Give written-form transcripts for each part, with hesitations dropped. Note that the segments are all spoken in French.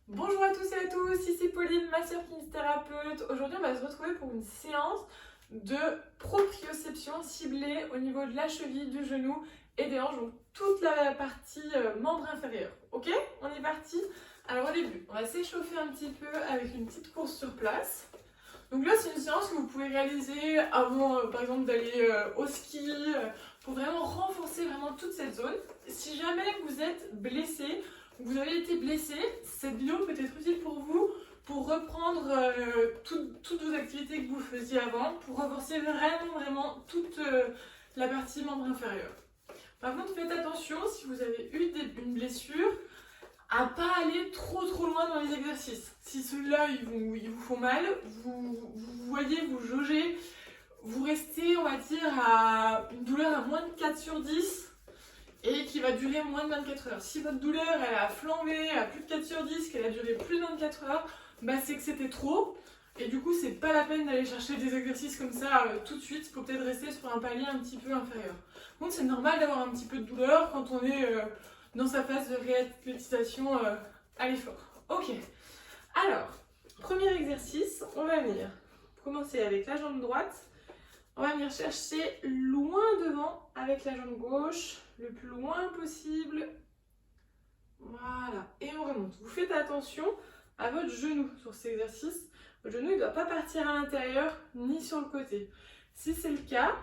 Bonjour à tous et à tous, ici Pauline, masseur kinésithérapeute. Aujourd'hui, on va se retrouver pour une séance de proprioception ciblée au niveau de la cheville, du genou et des hanches, donc toute la partie membre inférieur. Ok, on est parti. Alors au début, on va s'échauffer un petit peu avec une petite course sur place. Donc là, c'est une séance que vous pouvez réaliser avant, par exemple, d'aller au ski, pour vraiment renforcer vraiment toute cette zone. Si jamais vous êtes blessé, vous avez été blessé, cette vidéo peut être utile pour vous pour reprendre toutes vos activités que vous faisiez avant, pour renforcer vraiment toute la partie membre inférieur. Par contre, faites attention si vous avez eu une blessure à pas aller trop loin dans les exercices. Si ceux-là ils vous font mal, vous voyez, vous jaugez, vous restez, on va dire, à une douleur à moins de 4 sur 10 et qui va durer moins de 24 heures. Si votre douleur elle a flambé à plus de 4 sur 10, qu'elle a duré plus de 24 heures, bah c'est que c'était trop. Et du coup, c'est pas la peine d'aller chercher des exercices comme ça tout de suite. Il faut peut-être rester sur un palier un petit peu inférieur. Donc c'est normal d'avoir un petit peu de douleur quand on est dans sa phase de réathlétisation à l'effort. Ok, alors, premier exercice, on va venir commencer avec la jambe droite. On va venir chercher loin devant avec la jambe gauche, le plus loin possible. Voilà, et on remonte. Vous faites attention à votre genou sur cet exercice. Votre genou ne doit pas partir à l'intérieur ni sur le côté. Si c'est le cas,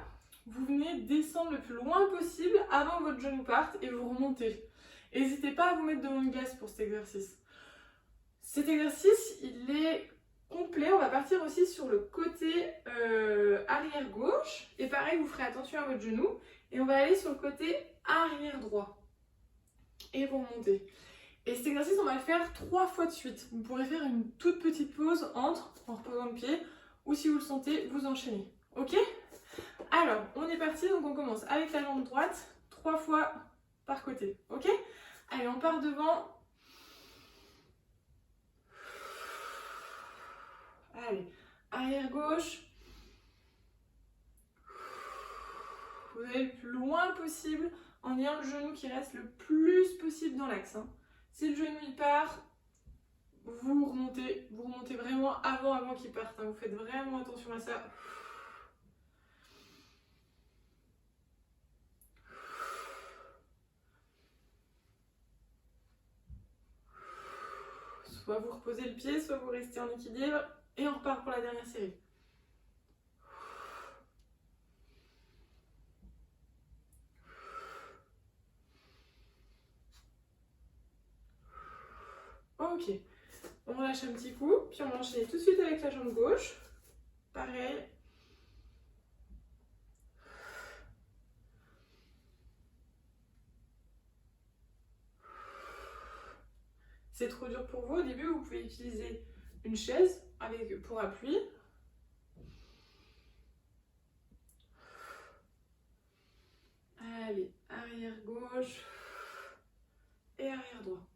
vous venez descendre le plus loin possible avant que votre genou parte et vous remontez. N'hésitez pas à vous mettre devant une glace pour cet exercice. Cet exercice, il est complet. On va partir aussi sur le côté arrière gauche. Et pareil, vous ferez attention à votre genou. Et on va aller sur le côté arrière droit. Et vous remontez. Et cet exercice, on va le faire 3 fois de suite. Vous pourrez faire une toute petite pause entre, en reposant le pied, ou si vous le sentez, vous enchaînez. Ok? Alors, on est parti, donc on commence avec la jambe droite, 3 fois par côté. Ok? Allez, on part devant. Allez, arrière gauche. Vous allez le plus loin possible en ayant le genou qui reste le plus possible dans l'axe. Si le genou il part, vous remontez vraiment avant qu'il parte. Vous faites vraiment attention à ça. Soit vous reposez le pied, soit vous restez en équilibre. Et on repart pour la dernière série. Ok, on relâche un petit coup, puis on va enchaîner tout de suite avec la jambe gauche. Pareil. C'est trop dur pour vous, au début vous pouvez utiliser une chaise pour appui. Allez, arrière gauche et arrière droit.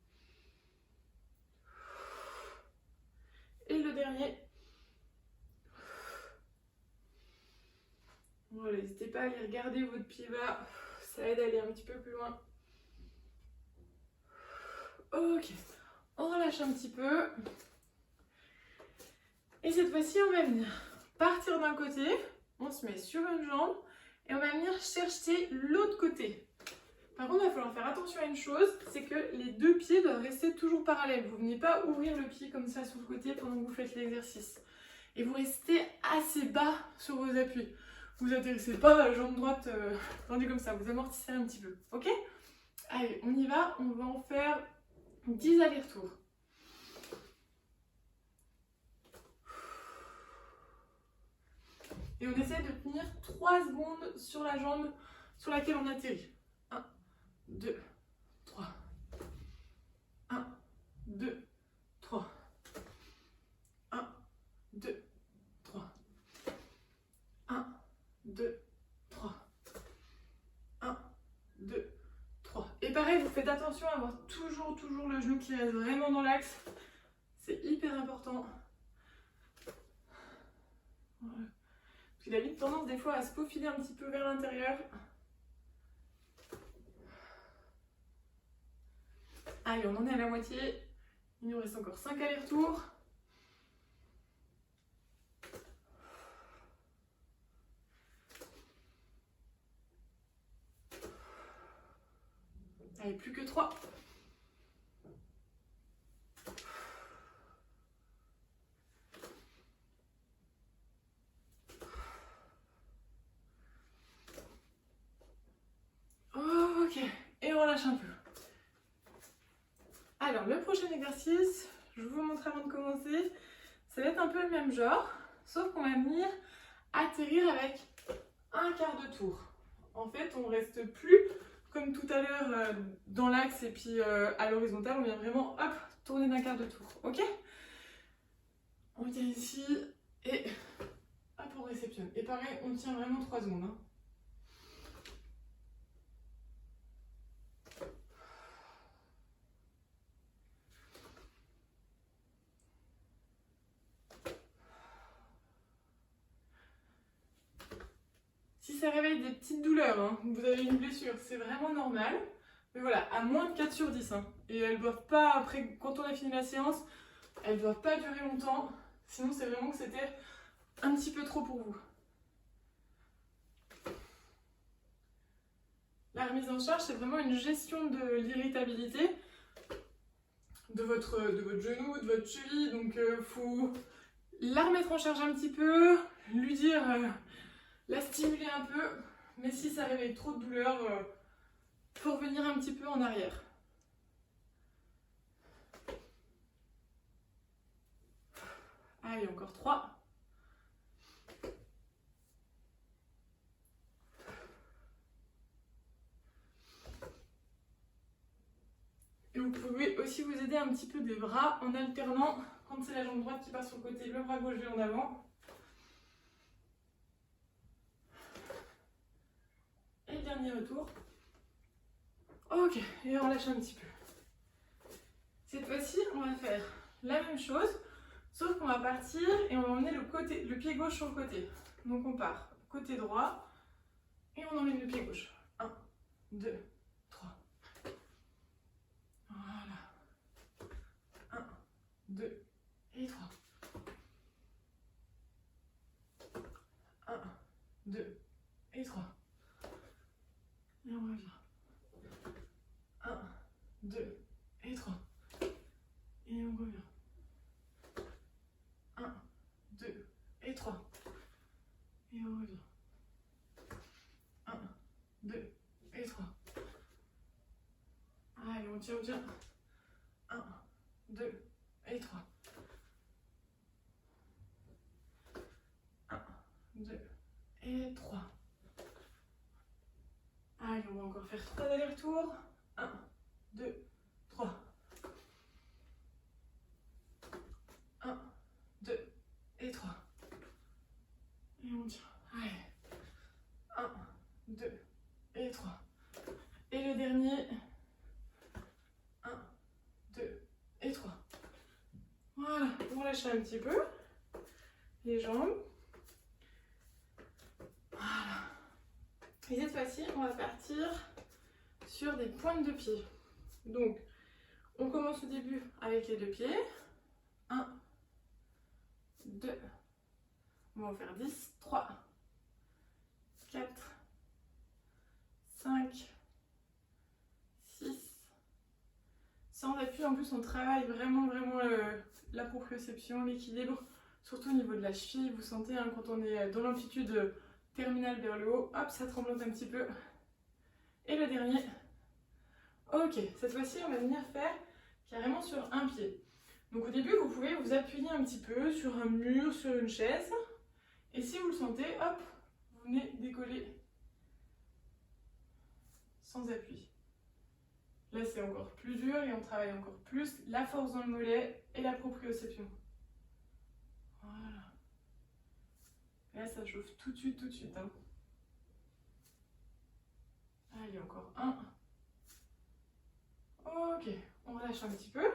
Et le dernier. Voilà, n'hésitez pas à aller regarder votre pied bas, ça aide à aller un petit peu plus loin. Ok, on relâche un petit peu. Et cette fois-ci, on va venir partir d'un côté, on se met sur une jambe et on va venir chercher l'autre côté. Par contre, il va falloir faire attention à une chose, c'est que les deux pieds doivent rester toujours parallèles. Vous ne venez pas ouvrir le pied comme ça sur le côté pendant que vous faites l'exercice. Et vous restez assez bas sur vos appuis. Vous n'atterrissez pas la jambe droite tendue comme ça, vous amortissez un petit peu. Ok? Allez, on y va, on va en faire 10 allers-retours. Et on essaie de tenir 3 secondes sur la jambe sur laquelle on atterrit. 1, 2, 3. 1, 2, 3. 1, 2, 3. 1, 2, 3. 1, 2, 3. Et pareil, vous faites attention à avoir toujours le genou qui reste vraiment dans l'axe. C'est hyper important. Voilà. Il a vite tendance des fois à se faufiler un petit peu vers l'intérieur. Allez, on en est à la moitié. Il nous reste encore 5 allers-retours. Allez, plus que 3. Ok, et on relâche un peu. Alors, le prochain exercice, je vous montre avant de commencer, ça va être un peu le même genre, sauf qu'on va venir atterrir avec un quart de tour. En fait, on ne reste plus comme tout à l'heure dans l'axe et puis à l'horizontale, on vient vraiment hop, tourner d'un quart de tour. Ok? On vient ici et hop, on réceptionne. Et pareil, on tient vraiment 3 secondes. Hein. Si ça réveille des petites douleurs, hein, vous avez une blessure, c'est vraiment normal. Mais voilà, à moins de 4 sur 10. Hein. Et elles ne doivent pas, après, quand on a fini la séance, elles ne doivent pas durer longtemps. Sinon, c'est vraiment que c'était un petit peu trop pour vous. La remise en charge, c'est vraiment une gestion de l'irritabilité de votre genou, de votre cheville. Donc, il faut la remettre en charge un petit peu, lui dire, la stimuler un peu. Mais si ça réveille trop de douleur, il faut revenir un petit peu en arrière. Allez, encore 3. Et vous pouvez aussi vous aider un petit peu des bras en alternant. Quand c'est la jambe droite qui passe sur le côté, le bras gauche vient en avant. Et dernier retour. Ok, et on lâche un petit peu. Cette fois-ci, on va faire la même chose, sauf qu'on va partir et on va emmener le pied gauche sur le côté. Donc on part côté droit et on emmène le pied gauche. 1, 2, 3. Voilà. 1, 2 et 3. 1, 2 et 3. Et on revient. 1, 2 et 3. Et on revient. 1, 2 et 3. Et on revient. 1, 2 et 3. Allez, on tient, on tient. 1, 2 et 3. 1, 2 et 3. Allez, on va encore faire 3 allers-retours. 1, 2, 3. 1, 2 et 3. Et on tient. Allez. 1, 2 et 3. Et le dernier. 1, 2 et 3. Voilà, on lâche un petit peu les jambes. Voilà. Et cette fois-ci, on va partir sur des pointes de pied. Donc, on commence au début avec les 2 pieds. 1, 2, on va en faire 10, 3, 4, 5, 6. Sans appui, en plus, on travaille vraiment la proprioception, l'équilibre, surtout au niveau de la cheville. Vous sentez hein, quand on est dans l'amplitude terminale vers le haut, hop, ça tremblote un petit peu. Et le dernier. Ok, cette fois-ci, on va venir faire carrément sur un pied. Donc au début, vous pouvez vous appuyer un petit peu sur un mur, sur une chaise. Et si vous le sentez, hop, vous venez décoller sans appui. Là, c'est encore plus dur et on travaille encore plus la force dans le mollet et la proprioception. Voilà. Et là, ça chauffe tout de suite, hein. Allez, encore un. Ok, on relâche un petit peu.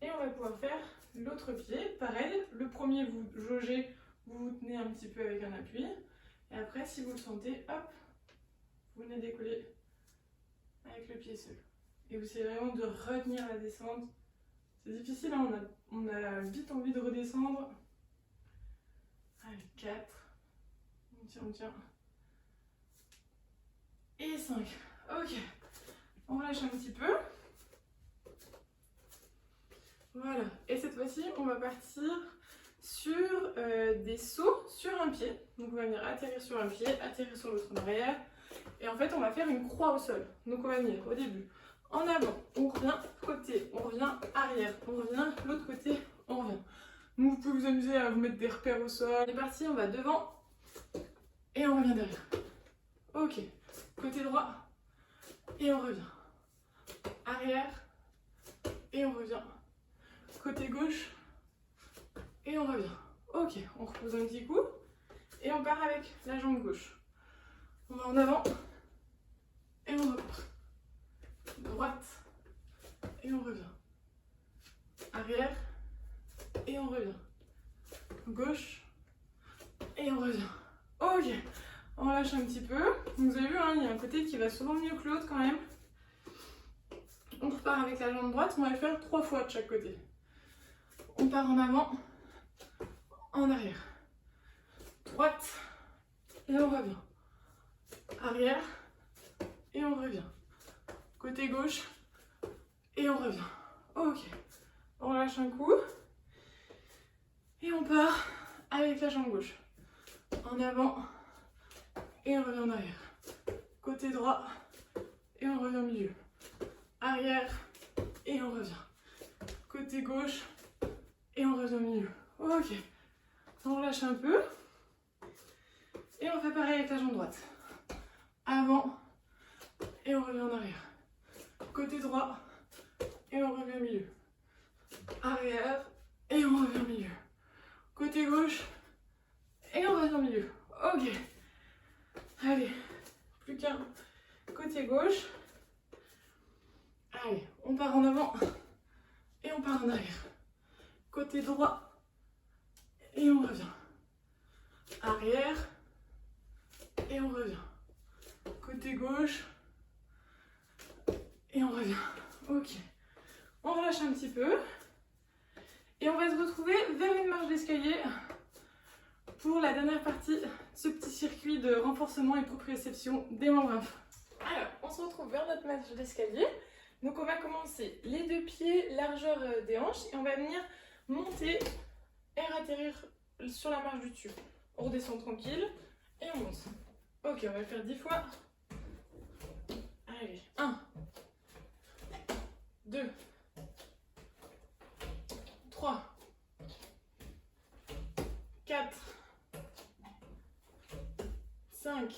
Et on va pouvoir faire l'autre pied. Pareil, le premier, vous jaugez, vous vous tenez un petit peu avec un appui. Et après, si vous le sentez, hop, vous venez décoller avec le pied seul. Et vous essayez vraiment de retenir la descente. C'est difficile, hein, on a vite envie de redescendre. Allez, 4. On tient. Et 5. Ok. On relâche un petit peu. Voilà. Et cette fois-ci, on va partir sur des sauts sur un pied. Donc on va venir atterrir sur un pied, atterrir sur l'autre en arrière. Et en fait, on va faire une croix au sol. Donc on va venir au début en avant, on revient côté, on revient arrière, on revient l'autre côté, on revient. Donc vous pouvez vous amuser à vous mettre des repères au sol. On est parti, on va devant et on revient derrière. Ok. Côté droit et on revient. Arrière et on revient. Côté gauche et on revient. Ok, on repose un petit coup et on part avec la jambe gauche. On va en avant et on repart. Droite et on revient. Arrière et on revient. Gauche et on revient. Ok, on lâche un petit peu. Vous avez vu, hein, il y a un côté qui va souvent mieux que l'autre quand même. On repart avec la jambe droite, on va le faire 3 fois de chaque côté. On part en avant, en arrière. Droite et on revient. Arrière et on revient. Côté gauche et on revient. Ok, on lâche un coup et on part avec la jambe gauche. En avant et on revient en arrière. Côté droit et on revient au milieu. Arrière et on revient. Côté gauche et on revient au milieu. Ok, on relâche un peu et on fait pareil avec la jambe droite. Avant et on revient en arrière. Côté droit et on revient au milieu. Arrière et on revient au milieu. Côté gauche et on revient au milieu. Ok. Allez, plus qu'un côté gauche. Allez, on part en avant et on part en arrière. Côté droit et on revient. Arrière et on revient. Côté gauche et on revient. Ok. On relâche un petit peu. Et on va se retrouver vers une marche d'escalier pour la dernière partie de ce petit circuit de renforcement et proprioception des membres inférieurs. Alors, on se retrouve vers notre marche d'escalier. Donc on va commencer les 2 pieds, largeur des hanches, et on va venir monter et atterrir sur la marche du dessus. On redescend tranquille et on monte. Ok, on va le faire 10 fois. Allez, 1, 2, 3, 4, 5,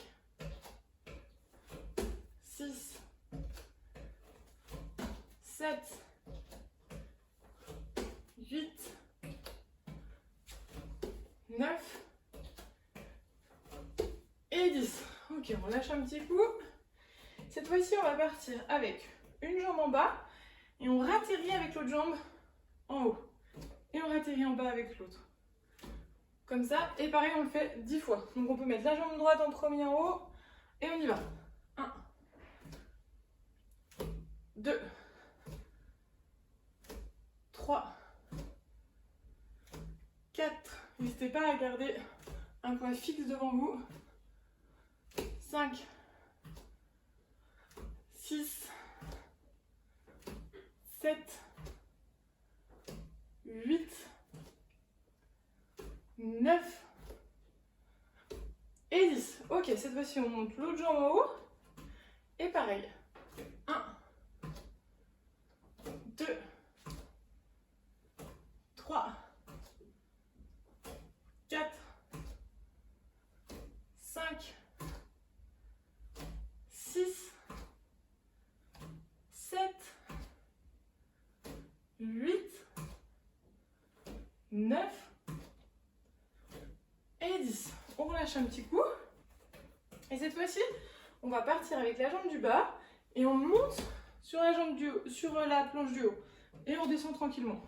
6, 7, 8, 9 et 10. Ok, on lâche un petit coup. Cette fois-ci, on va partir avec une jambe en bas et on ratterrit avec l'autre jambe en haut. Et on ratterrit en bas avec l'autre. Comme ça, et pareil, on le fait 10 fois. Donc on peut mettre la jambe droite en premier en haut et on y va. 1, 2, 3, 4. N'hésitez pas à garder un point fixe devant vous. 5, 6, 7, 8, 9 et 10. Ok, cette fois-ci, on monte l'autre jambe en haut. Et pareil. 1, 2, 3, 4, 5, 6, 7, 8, 9 et 10. On relâche un petit coup. Et cette fois-ci, on va partir avec la jambe du bas et on monte sur la jambe du haut, sur la planche du haut. Et on descend tranquillement.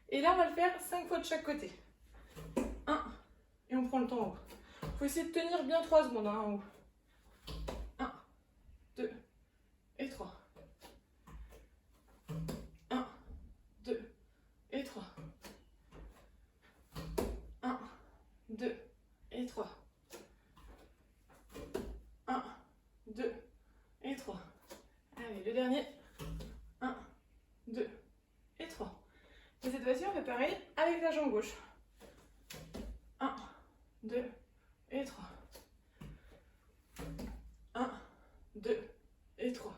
Et là, on va le faire 5 fois de chaque côté. 1, et on prend le temps en haut. Il faut essayer de tenir bien 3 secondes en haut. 1, 2 et 3. 1, 2 Et cette fois-ci, on fait pareil avec la jambe gauche. 1, 2 et 3. 1, 2 et 3.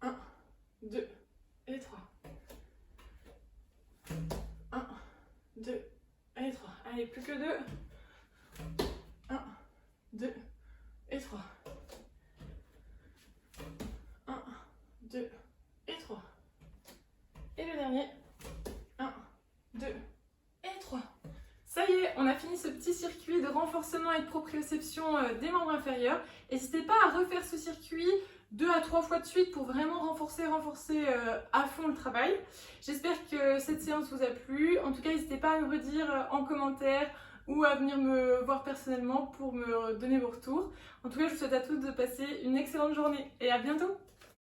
1, 2 et 3. 1, 2 et 3. Allez, plus que 2. 1, 2 et 3. 1, 2 et 3. Et le dernier. 1, 2 et 3. Ça y est, on a fini ce petit circuit de renforcement et de proprioception des membres inférieurs. N'hésitez pas à refaire ce circuit 2 à 3 fois de suite pour vraiment renforcer à fond le travail. J'espère que cette séance vous a plu. En tout cas, n'hésitez pas à me redire en commentaire ou à venir me voir personnellement pour me donner vos retours. En tout cas, je vous souhaite à toutes de passer une excellente journée et à bientôt!